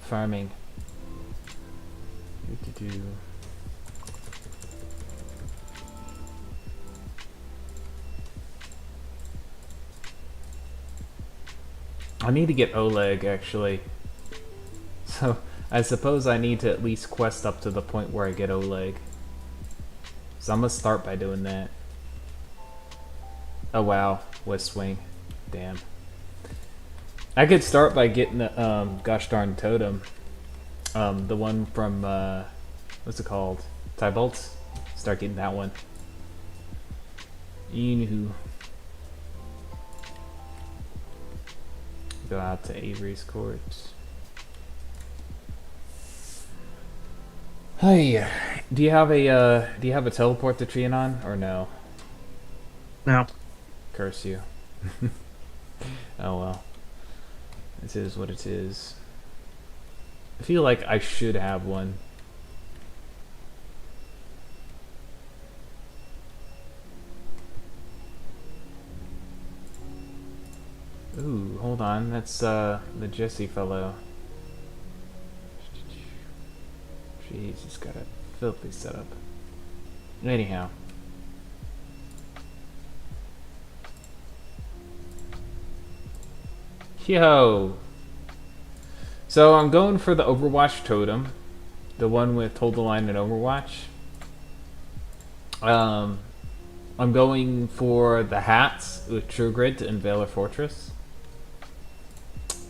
farming. I need to get Oleg, actually. So, I suppose I need to at least quest up to the point where I get Oleg. So I'm gonna start by doing that. Oh wow, West Wing. Damn. I could start by getting the, gosh darn totem. The one from, what's it called? Tybolts? Start getting that one. Anywho. Go out to Avery's Court. Hey, do you have a teleport to Trianon or no? No. Curse you. Oh well. It is what it is. I feel like I should have one. Ooh, hold on. That's the Jesse fellow. Jeez, he's got a filthy setup. Anyhow. Yo! So I'm going for the Overwatch totem. The one with Hold the Line and Overwatch. I'm going for the hats with True Grit and Valor Fortress.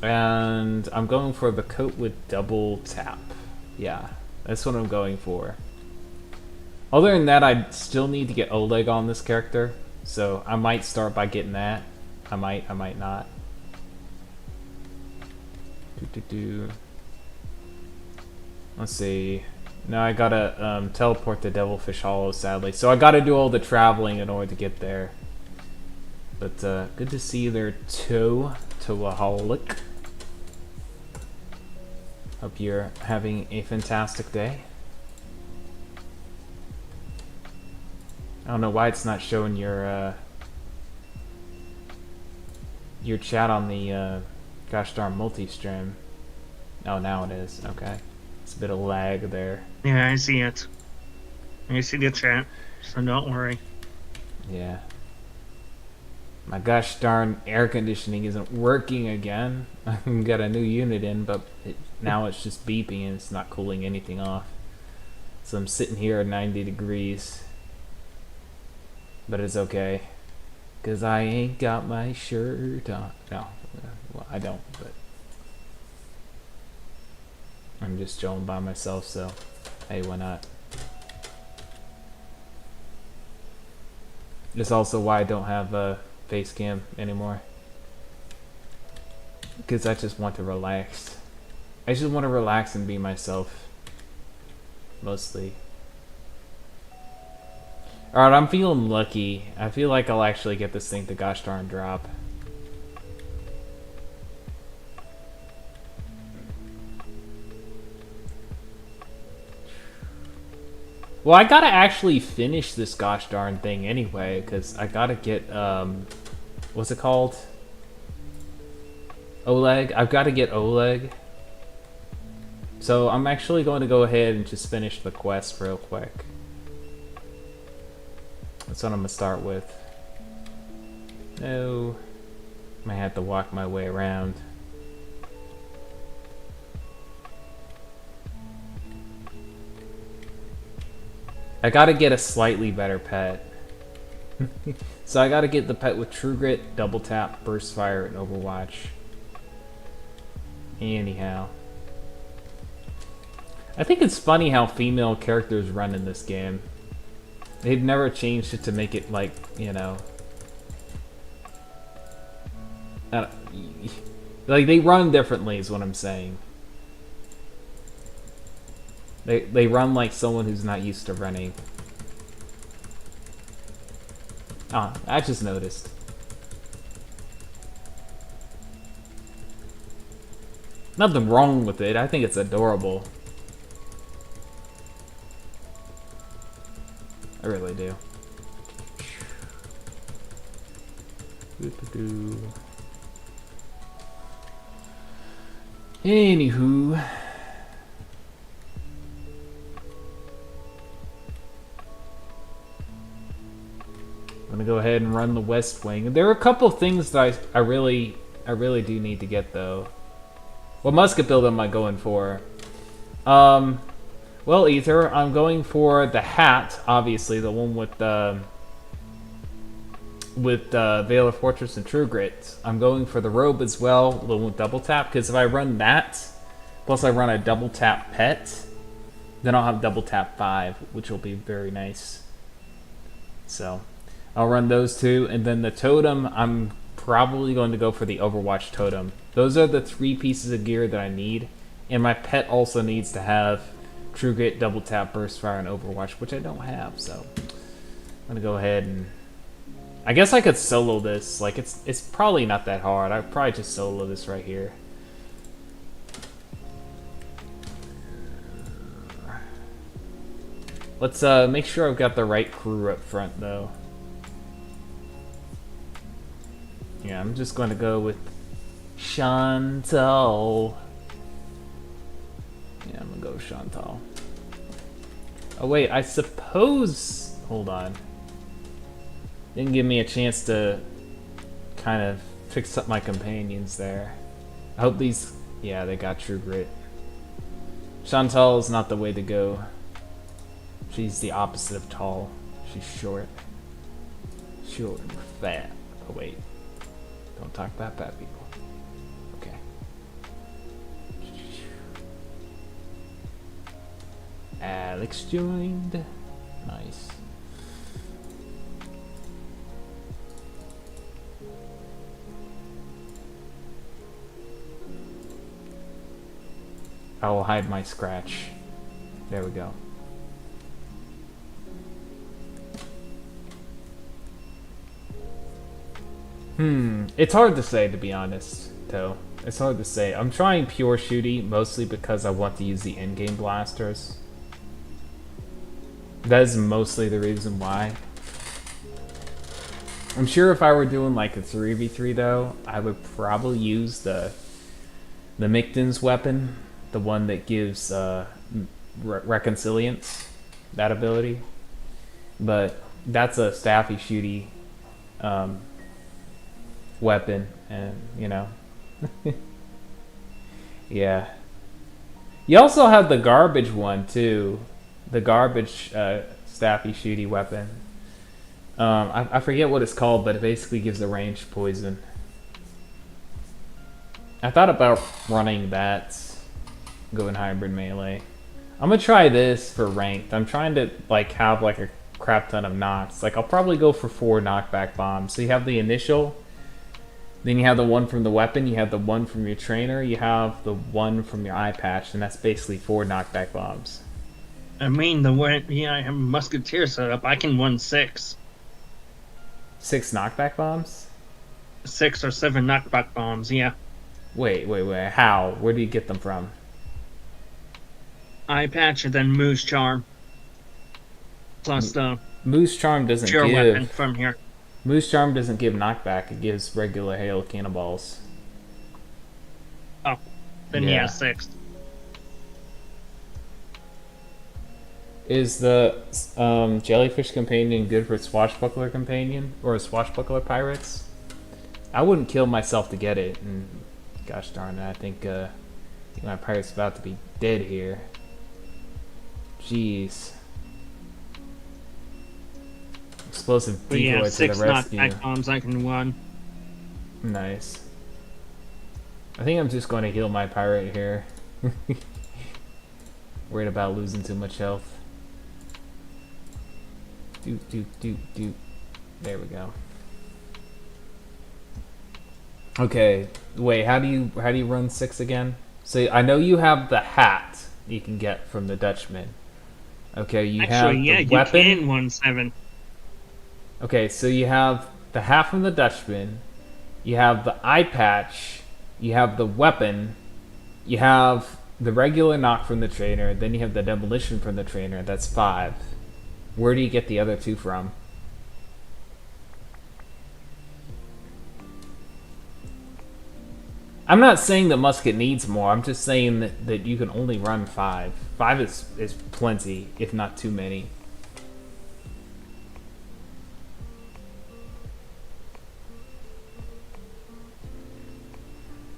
And I'm going for the coat with double tap. Yeah, that's what I'm going for. Other than that, I still need to get Oleg on this character. So I might start by getting that. I might not. Let's see. No, I gotta teleport to Devilfish Hollow, sadly. So I gotta do all the traveling in order to get there. But good to see you there, Toaholic. Hope you're having a fantastic day. I don't know why it's not showing your chat on the gosh darn multi-stream. Oh, now it is. Okay. It's a bit of lag there. Yeah, I see it. I see the chat, so don't worry. Yeah. My gosh darn air conditioning isn't working again. I've got a new unit in, but now it's just beeping and it's not cooling anything off. So I'm sitting here at 90 degrees. But it's okay. Because I ain't got my shirt on. No, well, I don't, but I'm just chilling by myself, so hey, why not? It's also why I don't have a face cam anymore. Because I just want to relax. I just want to relax and be myself. Mostly. Alright, I'm feeling lucky. I feel like I'll actually get this thing to gosh darn drop. Well, I gotta actually finish this gosh darn thing anyway, because I gotta get, what's it called? Oleg? I've gotta get Oleg. So I'm actually going to go ahead and just finish the quest real quick. That's what I'm gonna start with. No. Might have to walk my way around. I gotta get a slightly better pet. So I gotta get the pet with True Grit, Double Tap, Burst Fire, and Overwatch. Anyhow. I think it's funny how female characters run in this game. They've never changed it to make it like, you know... like, they run differently is what I'm saying. They run like someone who's not used to running. Ah, I just noticed. Nothing wrong with it. I think it's adorable. I really do. Anywho. gonna go ahead and run the West Wing. There are a couple things that I really do need to get though. What musket build am I going for? Well, Ether, I'm going for the hat, obviously, the one with Veil of Fortress and True Grit. I'm going for the robe as well, the one with double tap, because if I run that, plus I run a double tap pet, then I'll have double tap 5, which will be very nice. So, I'll run those two, and then the totem, I'm probably going to go for the Overwatch totem. Those are the 3 pieces of gear that I need, and my pet also needs to have True Grit, double tap, burst fire, and Overwatch, which I don't have, so I'm gonna go ahead and I guess I could solo this. Like it's probably not that hard. I'd probably just solo this right here. Let's make sure I've got the right crew up front though. Yeah, I'm just going to go with Chantal. Yeah, I'm gonna go with Chantal. Oh wait, I suppose... Hold on. Didn't give me a chance to kind of fix up my companions there. I hope these... Yeah, they got True Grit. Chantal is not the way to go. She's the opposite of tall. She's short. Short and fat. Oh wait. Don't talk about fat people. Okay. Alex joined. Nice. I will hide my scratch. There we go. It's hard to say, to be honest, though. It's hard to say. I'm trying pure shooty, mostly because I want to use the in-game blasters. That is mostly the reason why. I'm sure if I were doing like a 3v3 though, I would probably use the Micton's weapon, the one that gives reconciliance, that ability. But that's a staffy shooty weapon, and you know. Yeah. You also have the garbage one too. The garbage staffy shooty weapon. I forget what it's called, but it basically gives a ranged poison. I thought about running that, going hybrid melee. I'm gonna try this for ranked. I'm trying to like have like a crap ton of knocks. Like I'll probably go for 4 knockback bombs. So you have the initial, then you have the one from the weapon, you have the one from your trainer, you have the one from your eye patch, and that's basically 4 knockback bombs. I mean, the way I have a Musketeer set up, I can run 6. 6 knockback bombs? 6 or 7 knockback bombs, yeah. Wait. How? Where do you get them from? Eye patch and then Moose Charm. Plus the Moose Charm doesn't pure give... weapon from here. Moose Charm doesn't give knockback, it gives regular hail cannonballs. Oh, then Yeah. he has 6. Is the Jellyfish Companion good for Swashbuckler Companion? Or Swashbuckler Pirates? I wouldn't kill myself to get it, and gosh darn it, I think my pirate's about to be dead here. Jeez. Explosive But decoy yeah, to the 6 rescue. knockback bombs I can run. Nice. I think I'm just going to heal my pirate here. Worried about losing too much health. Do. There we go. Okay, wait. How do you run 6 again? So I know you have the hat you can get from the Dutchman. Okay, you have yeah, the weapon. you can run 7. Okay, so you have the hat from the Dutchman. You have the eye patch. You have the weapon. You have the regular knock from the trainer. Then you have the demolition from the trainer. That's 5. Where do you get the other 2 from? I'm not saying that Musket needs more. I'm just saying that you can only run 5. 5 is plenty, if not too many.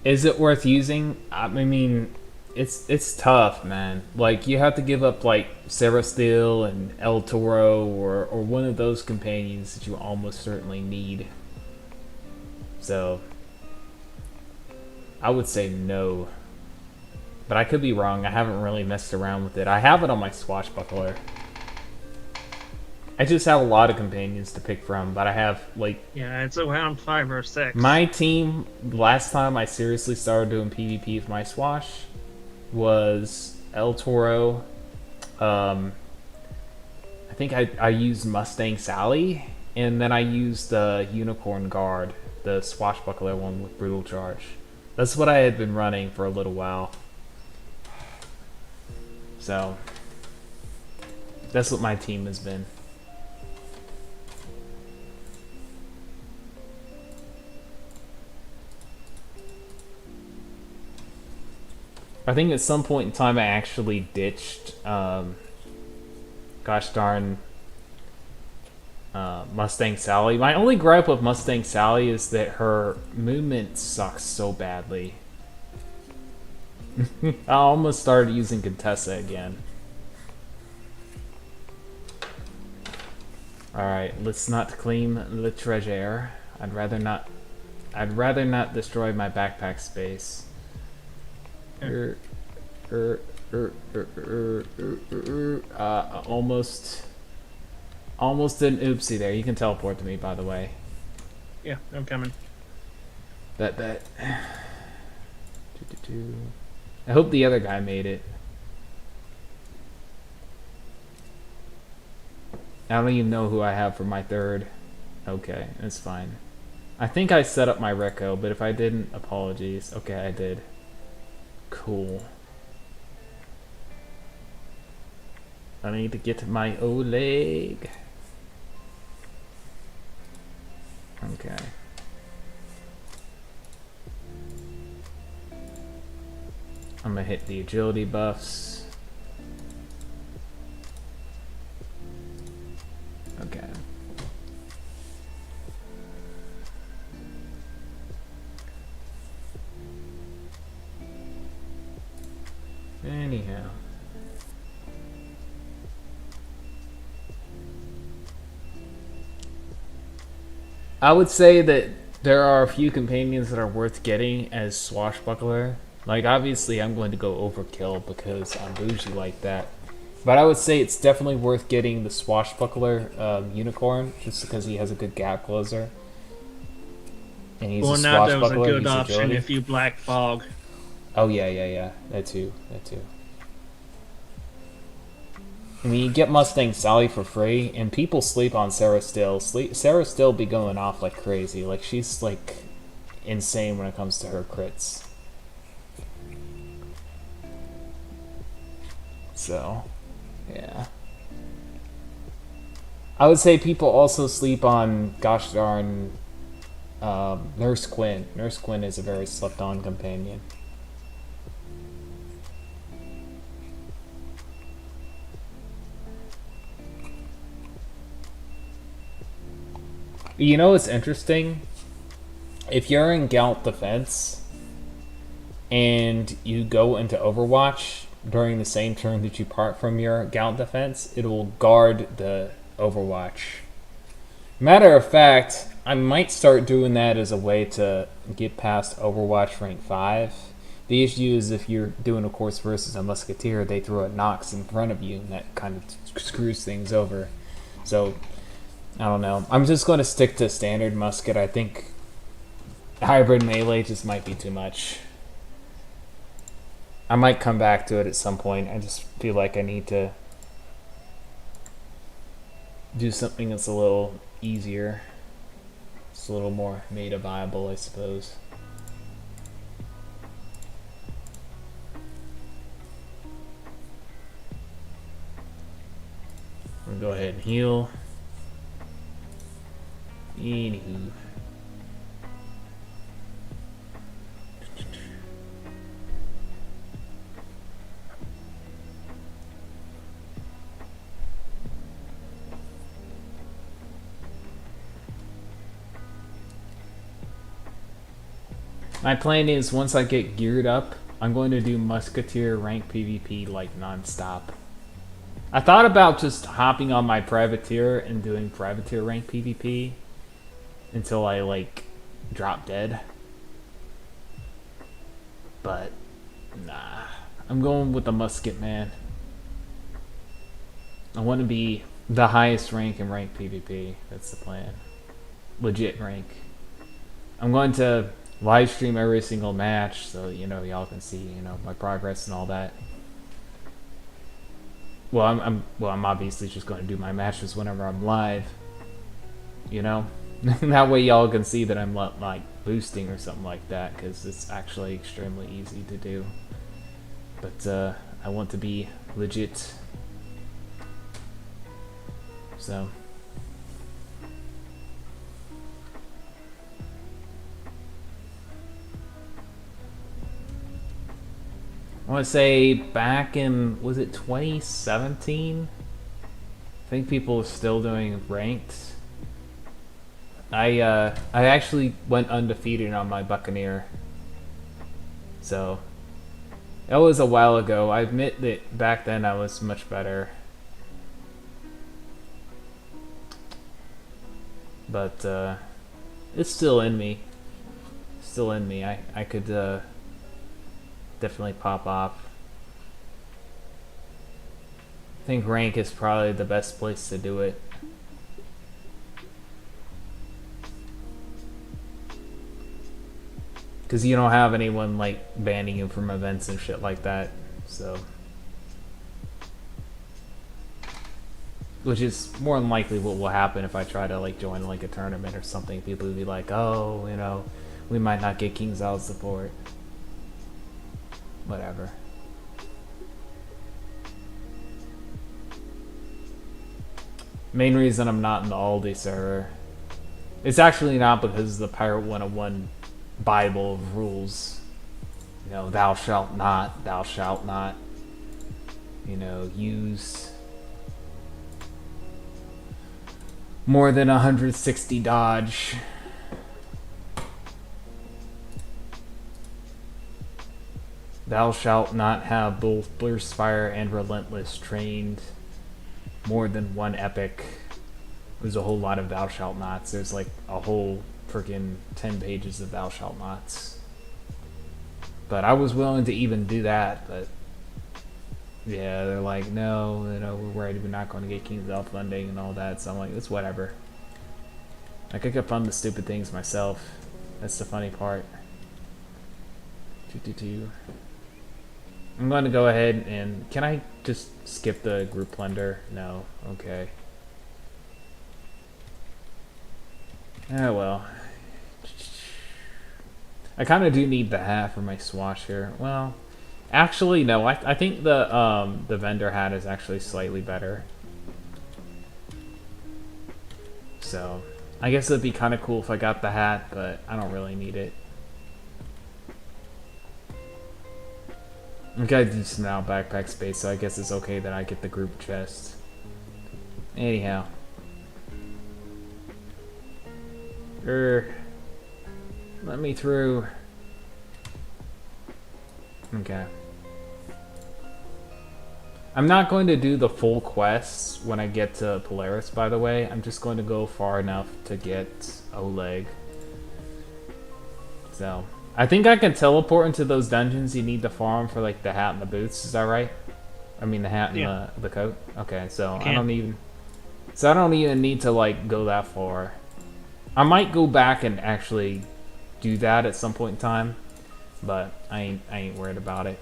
Is it worth using? I mean, it's tough, man. Like you have to give up like Sarah Steele and El Toro or one of those companions that you almost certainly need. So I would say no. But I could be wrong. I haven't really messed around with it. I have it on my swashbuckler. I just have a lot of companions to pick from, but I have like Yeah, it's around 5 or 6. my team. Last time I seriously started doing PvP with my swash was El Toro. I think I used Mustang Sally, and then I used the Unicorn Guard, the swashbuckler one with brutal charge. That's what I had been running for a little while. So that's what my team has been. I think at some point in time I actually ditched, gosh darn, Mustang Sally. My only gripe with Mustang Sally is that her movement sucks so badly. I almost started using Contessa again. Alright, let's not claim the treasure. I'd rather not destroy my backpack space. Almost an oopsie there. You can teleport to me, by the way. Yeah, I'm coming. Bet. I hope the other guy made it. I don't even know who I have for my third. Okay, that's fine. I think I set up my reco, but if I didn't, apologies. Okay, I did. Cool. I need to get my Oleg. Okay. I'm gonna hit the agility buffs. Okay. Anyhow. I would say that there are a few companions that are worth getting as swashbuckler. Like, obviously, I'm going to go overkill because I'm bougie like that. But I would say it's definitely worth getting the swashbuckler unicorn, just because he has a good gap closer. And he's Well, a now that was a swashbuckler, good he's option agility. if you black fog. Oh, yeah. That too. I mean, you get Mustang Sally for free, and people sleep on Sarah Still. Sarah Still be going off like crazy. Like, she's, like, insane when it comes to her crits. So, yeah. I would say people also sleep on, gosh darn, Nurse Quinn. Nurse Quinn is a very slept-on companion. You know what's interesting? If you're in Gaunt Defense and you go into Overwatch during the same turn that you part from your Gaunt Defense, it will guard the Overwatch. Matter of fact, I might start doing that as a way to get past Overwatch rank 5. The issue is if you're doing a course versus a Musketeer, they throw a Nox in front of you, and that kind of screws things over. So, I don't know. I'm just going to stick to standard musket. I think hybrid melee just might be too much. I might come back to it at some point. I just feel like I need to do something that's a little easier. It's a little more meta viable, I suppose. I'm gonna go ahead and heal. Anywho. My plan is once I get geared up, I'm going to do Musketeer rank PvP like non-stop. I thought about just hopping on my Privateer and doing Privateer rank PvP until I like drop dead. But nah, I'm going with the musket, man. I want to be the highest rank in rank PvP. That's the plan. Legit rank. I'm going to live stream every single match, so you know y'all can see my progress and all that. Well, I'm obviously just going to do my matches whenever I'm live. You know, that way y'all can see that I'm like boosting or something like that, because it's actually extremely easy to do. But I want to be legit. So. I want to say back in, was it 2017? I think people were still doing ranked. I actually went undefeated on my Buccaneer. So, that was a while ago. I admit that back then I was much better. But, it's still in me. Still in me. I could, definitely pop off. I think rank is probably the best place to do it. Because you don't have anyone like banning you from events and shit like that, so. Which is more than likely what will happen if I try to like join like a tournament or something. People will be like, oh, we might not get King's Isle support. Whatever. Main reason I'm not in the Aldi server. It's actually not because of the Pirate101 Bible of rules. Thou shalt not, use more than 160 dodge. Thou shalt not have both Burst Fire and Relentless trained more than one epic. There's a whole lot of thou shalt nots. There's like a whole freaking 10 pages of thou shalt nots. But I was willing to even do that, but yeah, they're like, no, we're worried we're not going to get King's Isle funding and all that. So I'm like, it's whatever. I could fund the stupid things myself. That's the funny part. I'm going to go ahead and... Can I just skip the group plunder? No. Okay. Oh well. I kind of do need the hat for my swash here. Well, actually, no. I think the vendor hat is actually slightly better. So, I guess it'd be kind of cool if I got the hat, but I don't really need it. I got a decent amount of backpack space, so I guess it's okay that I get the group chest. Anyhow. Let me through. Okay. I'm not going to do the full quests when I get to Polaris, by the way. I'm just going to go far enough to get Oleg. So... I think I can teleport into those dungeons you need to farm for like the hat and the boots. Is that right? I mean the hat and the coat. Okay, so I don't even need to like go that far. I might go back and actually do that at some point in time, but I ain't worried about it.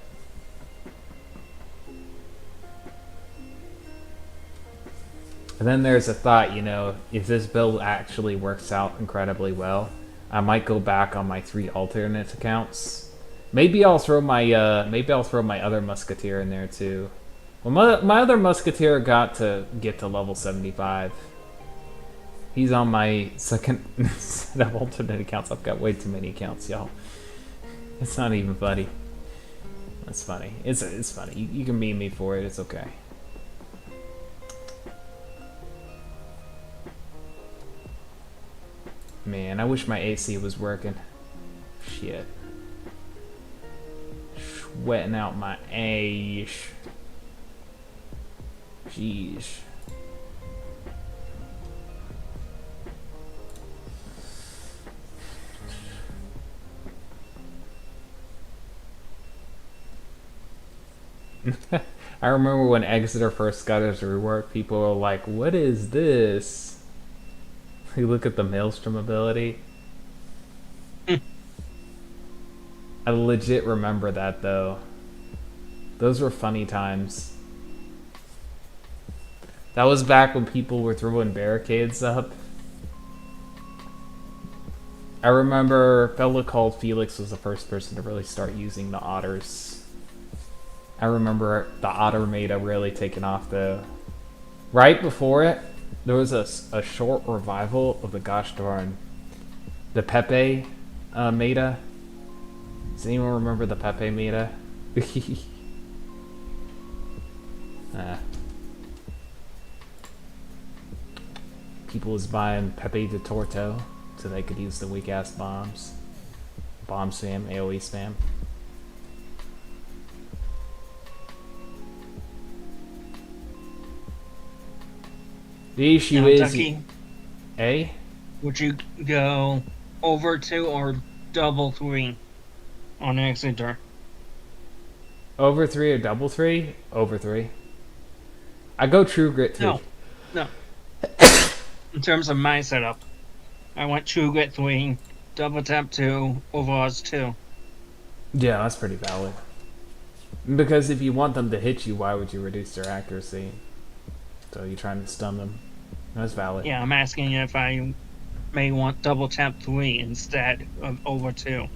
And then there's a thought, if this build actually works out incredibly well, I might go back on my 3 alternate accounts. Maybe I'll throw my other Musketeer in there too. Well, my other Musketeer got to get to level 75. He's on my second set of alternate accounts. I've got way too many accounts, y'all. It's not even funny. That's funny. It's funny. You can meme me for it. It's okay. Man, I wish my AC was working. Shit. Wetting out my ash. Jeez. I remember when Exeter first got his rework, people were like, what is this? You look at the Maelstrom ability. I legit remember that though. Those were funny times. That was back when people were throwing barricades up. I remember a fellow called Felix was the first person to really start using the otters. I remember the otter meta really taking off though. Right before it, there was a short revival of the gosh darn the Pepe meta. Does anyone remember the Pepe meta? People was buying Pepe de Torto so they could use the weak ass bombs. Bomb spam, AoE spam. The issue Now, is... Ducky, Eh? would you go over 2 or double 3 on Exeter? Over 3 or double 3? Over 3. I go True Grit 3. No. In terms of my setup, I went True Grit 3, double tap 2, Overwatch 2. Yeah, that's pretty valid. Because if you want them to hit you, why would you reduce their accuracy? So you're trying to stun them. That's valid. Yeah, I'm asking if I may want double tap 3 instead of over 2.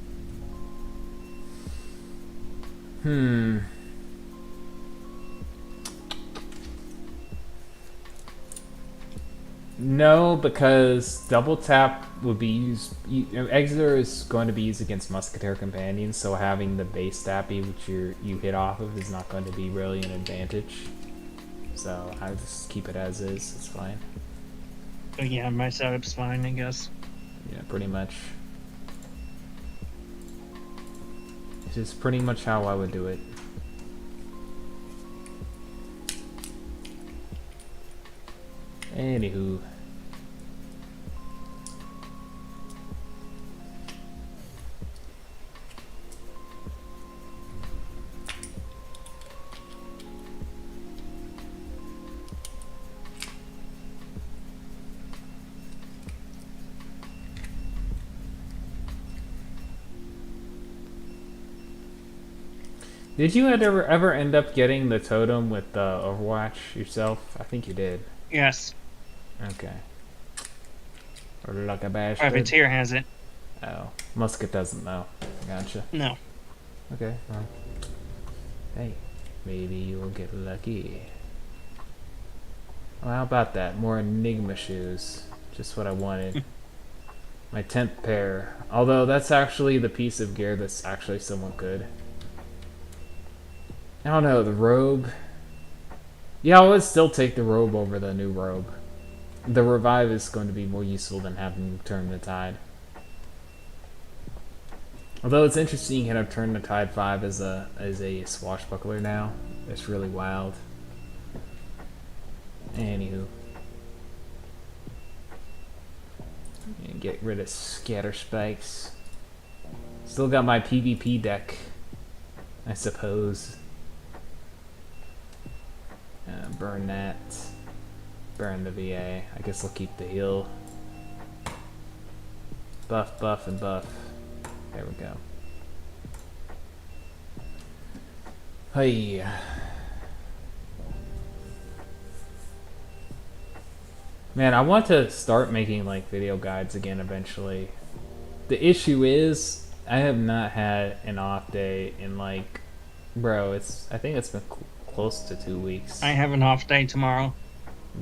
No, because double tap would be used. Exeter is going to be used against Musketeer companions, so having the base stappy, which you hit off of, is not going to be really an advantage. So I just keep it as is. It's fine. But yeah, my setup's fine, I guess. Yeah, pretty much. It's just pretty much how I would do it. Anywho. Did you ever end up getting the totem with Overwatch yourself? I think you did. Yes. Okay. Or like a bastard. Privateer has it. Oh, Musket doesn't though. Gotcha. No. Okay. Well. Hey, maybe you'll get lucky. Well, how about that? More Enigma shoes. Just what I wanted. My 10th pair. Although that's actually the piece of gear that's actually somewhat good. I don't know, the robe. Yeah, I would still take the robe over the new robe. The revive is going to be more useful than having Turn the Tide. Although it's interesting you can have Turn the Tide 5 as a swashbuckler now. It's really wild. Anywho. And get rid of scatter spikes. Still got my PvP deck, I suppose. Burn that. Burn the VA. I guess I'll keep the heal. Buff, buff, and buff. There we go. Hey. Man, I want to start making like video guides again eventually. The issue is I have not had an off day in like, bro, I think it's been close to 2 weeks. I have an off day tomorrow.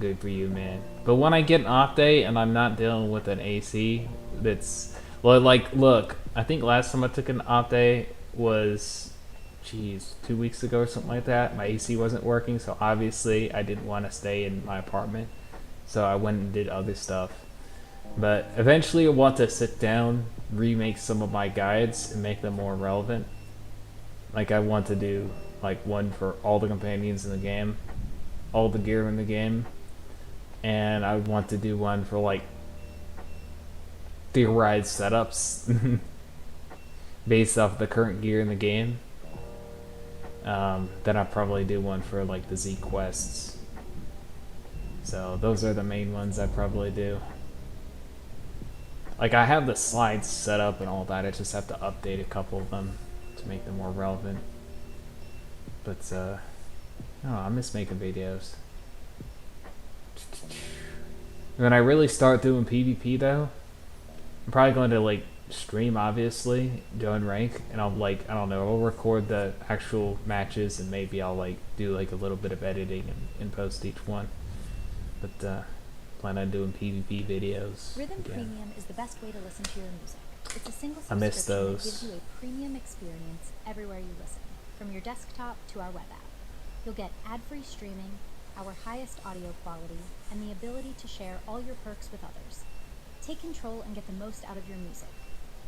Good for you, man. But when I get an off day and I'm not dealing with an AC that's, well, like, look, I think last time I took an off day was, geez, 2 weeks ago or something like that. My AC wasn't working, so obviously I didn't want to stay in my apartment. So I went and did other stuff. But eventually I want to sit down, remake some of my guides, and make them more relevant. Like I want to do like one for all the companions in the game, all the gear in the game, and I would want to do one for like theorized setups based off the current gear in the game. Then I'll probably do one for like the Z quests. So those are the main ones I probably do. Like I have the slides set up and all that, I just have to update a couple of them to make them more relevant. But oh, I miss making videos. When I really start doing PvP though, I'm probably going to like stream obviously, join rank, and I'll like, I don't know, I'll record the actual matches and maybe I'll like do like a little bit of editing and post each one. But plan on doing PvP videos. Rhythm again. Premium is the best way to listen to your music. It's a single I miss subscription that those. gives you a premium experience everywhere you listen, from your desktop to our web app. You'll get ad-free streaming, our highest audio quality, and the ability to share all your perks with others. Take control and get the most out of your music.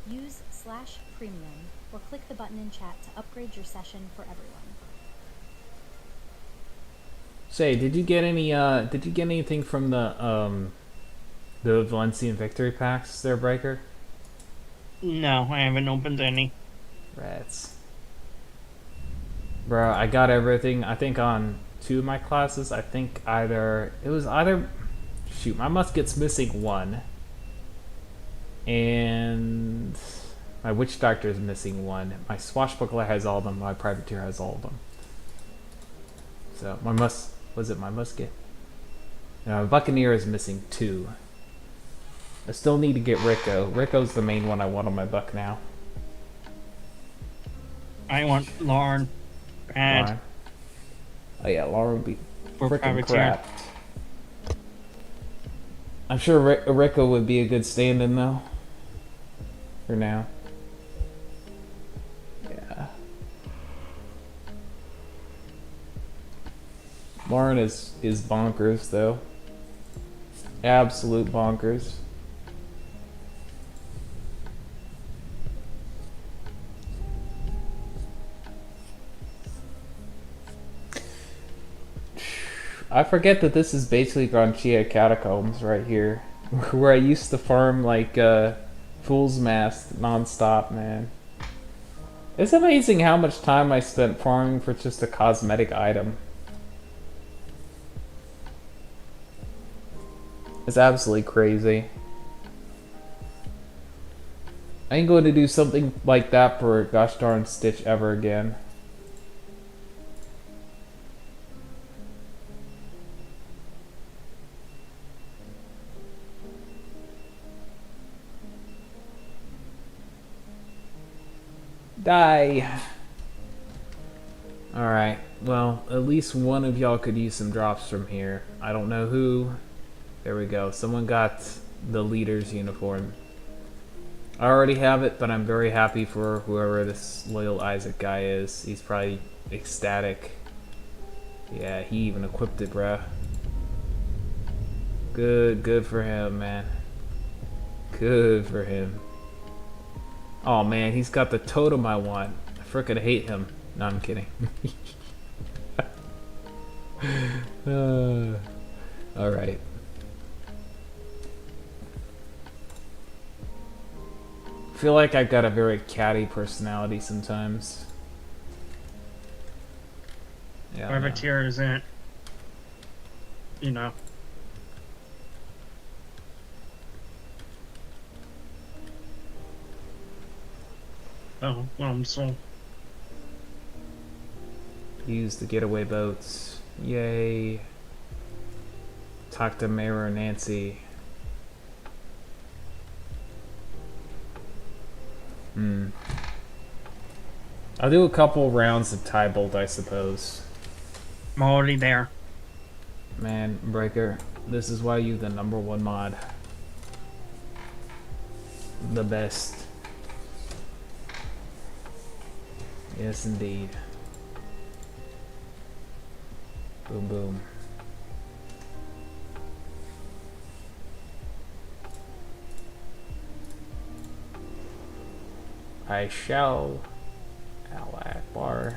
Use /premium or click the button in chat to upgrade your session for everyone. Say, did you get any? Did you get anything from the Valencian victory packs there, Breaker? No, I haven't opened any. Rats. Bro, I got everything. I think on 2 of my classes. I think it was either. Shoot, my musket's missing 1, and my witch doctor is missing 1. My swashbuckler has all of them. My privateer has all of them. So my my musket? No, Buccaneer is missing 2. I still need to get Rico. Rico's the main one I want on my buck now. I want Lauren. Bad. Lauren. Oh yeah, Lauren would be For freaking privateer. crap. I'm sure Rico would be a good stand-in though. For now. Yeah. Lauren is bonkers though. Absolute bonkers. I forget that this is basically Granchia Catacombs right here. Where I used to farm like Fool's Mast non-stop, man. It's amazing how much time I spent farming for just a cosmetic item. It's absolutely crazy. I ain't going to do something like that for gosh darn Stitch ever again. Die. Alright, well, at least one of y'all could use some drops from here. I don't know who. There we go. Someone got the leader's uniform. I already have it, but I'm very happy for whoever this loyal Isaac guy is. He's probably ecstatic. Yeah, he even equipped it, bruh. Good for him, man. Good for him. Oh man, he's got the totem I want. I frickin' hate him. No, I'm kidding. Alright. I feel like I've got a very catty personality sometimes. Yeah. Privateer isn't, you know. Oh, well, so. Use the getaway boats. Yay. Talk to Mayor Nancy. I'll do a couple rounds of Tybalt, I suppose. I'm already there. Man, Breaker, this is why you the #1 mod. The best. Yes, indeed. Boom, boom. I shall Allah Akbar.